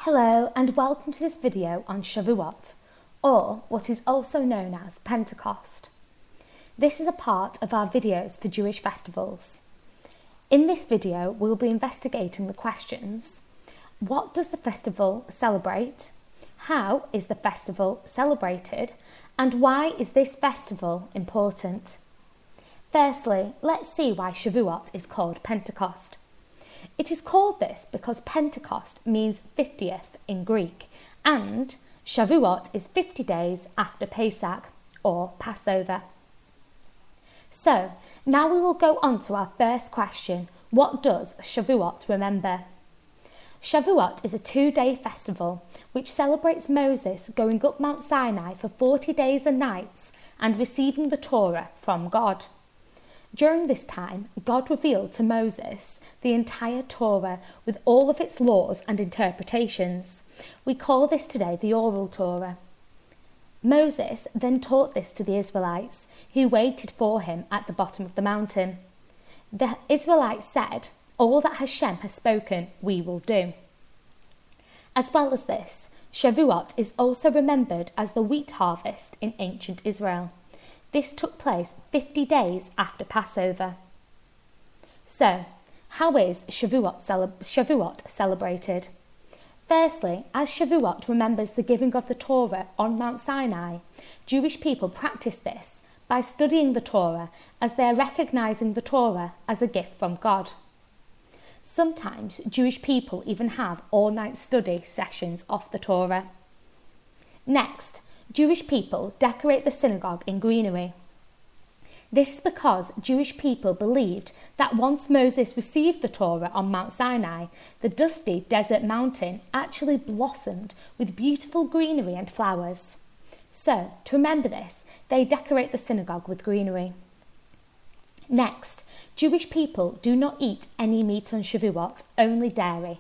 Hello and welcome to this video on Shavuot, or what is also known as Pentecost. This is a part of our videos for Jewish festivals. In this video, we'll be investigating the questions: what does the festival celebrate? How is the festival celebrated? And why is this festival important? Firstly, let's see why Shavuot is called Pentecost. It is called this because Pentecost means 50th in Greek, and Shavuot is 50 days after Pesach, or Passover. So, now we will go on to our first question: what does Shavuot remember? Shavuot is a 2-day festival which celebrates Moses going up Mount Sinai for 40 days and nights and receiving the Torah from God. During this time, God revealed to Moses the entire Torah with all of its laws and interpretations. We call this today the Oral Torah. Moses then taught this to the Israelites, who waited for him at the bottom of the mountain. The Israelites said, "All that Hashem has spoken, we will do." As well as this, Shavuot is also remembered as the wheat harvest in ancient Israel. This took place 50 days after Passover. So, how is Shavuot celebrated? Firstly, as Shavuot remembers the giving of the Torah on Mount Sinai, Jewish people practice this by studying the Torah, as they are recognising the Torah as a gift from God. Sometimes Jewish people even have all-night study sessions of the Torah. Next, Jewish people decorate the synagogue in greenery. This is because Jewish people believed that once Moses received the Torah on Mount Sinai, the dusty desert mountain actually blossomed with beautiful greenery and flowers. So, to remember this, they decorate the synagogue with greenery. Next, Jewish people do not eat any meat on Shavuot, only dairy.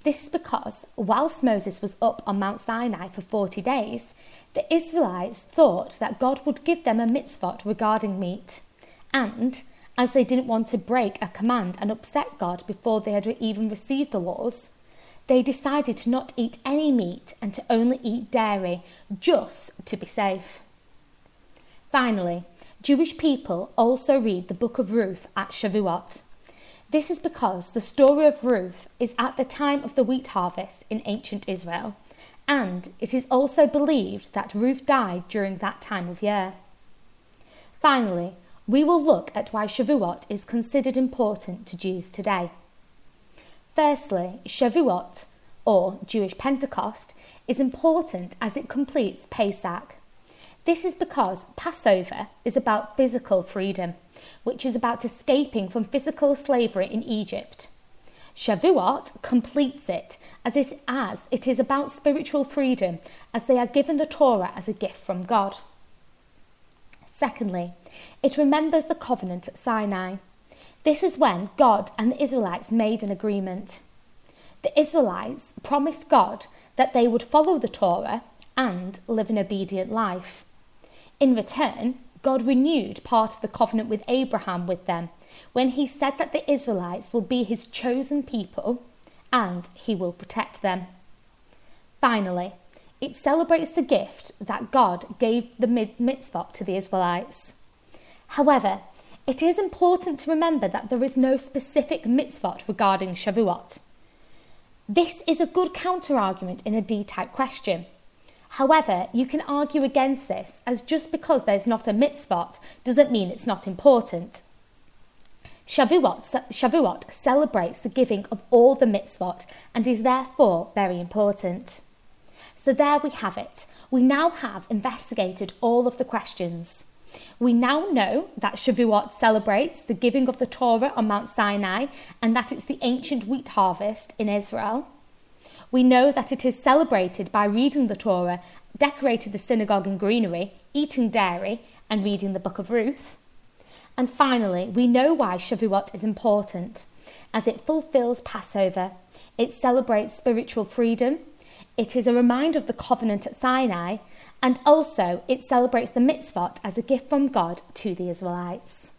This is because, whilst Moses was up on Mount Sinai for 40 days, the Israelites thought that God would give them a mitzvot regarding meat. And, as they didn't want to break a command and upset God before they had even received the laws, they decided to not eat any meat and to only eat dairy, just to be safe. Finally, Jewish people also read the book of Ruth at Shavuot. This is because the story of Ruth is at the time of the wheat harvest in ancient Israel, and it is also believed that Ruth died during that time of year. Finally, we will look at why Shavuot is considered important to Jews today. Firstly, Shavuot, or Jewish Pentecost, is important as it completes Pesach. This is because Passover is about physical freedom, which is about escaping from physical slavery in Egypt. Shavuot completes it as it is about spiritual freedom, as they are given the Torah as a gift from God. Secondly, it remembers the covenant at Sinai. This is when God and the Israelites made an agreement. The Israelites promised God that they would follow the Torah and live an obedient life. In return, God renewed part of the covenant with Abraham with them, when he said that the Israelites will be his chosen people and he will protect them. Finally, it celebrates the gift that God gave the mitzvot to the Israelites. However, it is important to remember that there is no specific mitzvot regarding Shavuot. This is a good counter-argument in a D-type question. However, you can argue against this, as just because there's not a mitzvot doesn't mean it's not important. Shavuot celebrates the giving of all the mitzvot and is therefore very important. So there we have it. We now have investigated all of the questions. We now know that Shavuot celebrates the giving of the Torah on Mount Sinai and that it's the ancient wheat harvest in Israel. We know that it is celebrated by reading the Torah, decorating the synagogue in greenery, eating dairy, and reading the book of Ruth. And finally, we know why Shavuot is important, as it fulfills Passover, it celebrates spiritual freedom, it is a reminder of the covenant at Sinai, and also it celebrates the mitzvot as a gift from God to the Israelites.